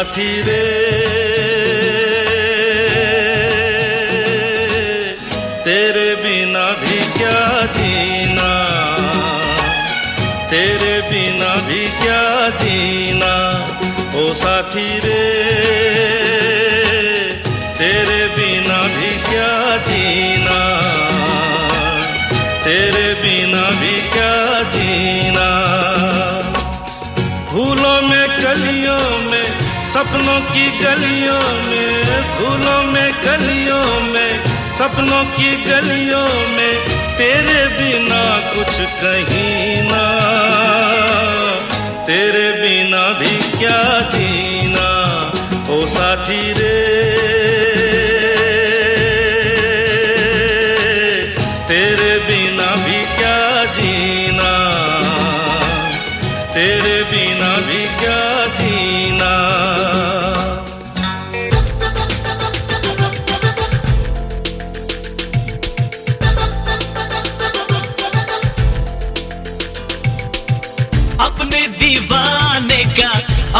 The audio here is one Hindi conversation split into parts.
साथी रे तेरे बिना भी क्या जीना, तेरे बिना भी क्या जीना, ओ साथी रे तेरे बिना भी क्या जीना, तेरे बिना भी क्या जीना। फूलों में कलियों में सपनों की गलियों में, फूलों में कलियों में सपनों की गलियों में तेरे बिना कुछ कहीं ना, तेरे बिना भी क्या जीना, ओ साथी रे तेरे बिना भी क्या जीना, तेरे बिना भी क्या जीना।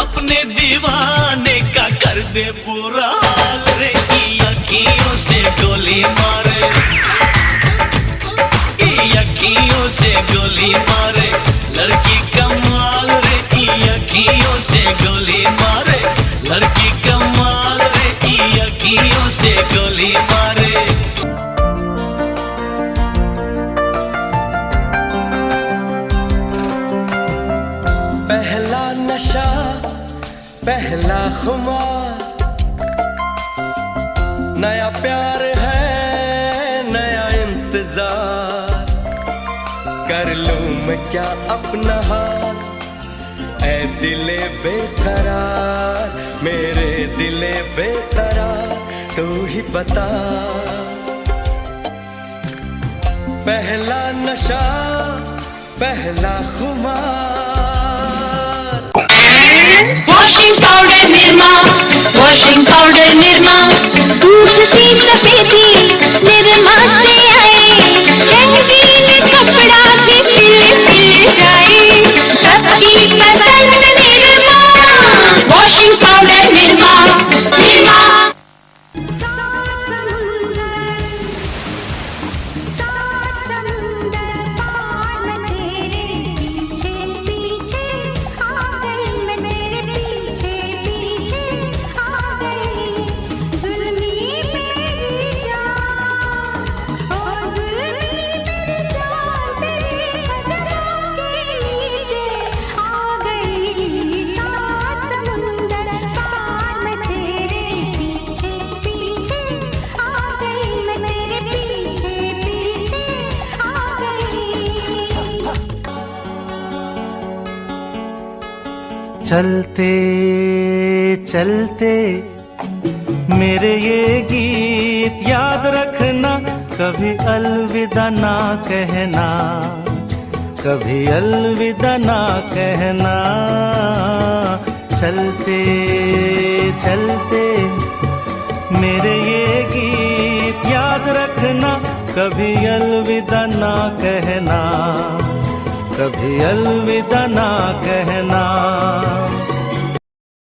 अपने दीवाने का कर दे पूरा हाल रे, की अखियों से गोली मारे, की अखियों से गोली मारे, लड़की कमाल रे, की अखियों से गोली मारे, लड़की कमाल रे, की अखियों से गोली मारे। पहला नशा पहला खुमार, नया प्यार है नया इंतजार, कर लूं मैं क्या अपना हाल, ऐ दिले बेकरार, मेरे दिले बेकरार, तू ही बता। पहला नशा पहला खुमार। Washing powder Nirma, washing powder Nirma, दूध सी सफेदी निरमा से आए, रंगीन कपड़ा भी खिल खिल जाए, सबकी पसंद निरमा, वॉशिंग पाउडर निरमा, निरमा। चलते चलते मेरे ये गीत याद रखना, कभी अलविदा ना कहना, कभी अलविदा ना कहना। चलते चलते मेरे ये गीत याद रखना, कभी अलविदा ना कहना, कभी अलविदा ना कहना।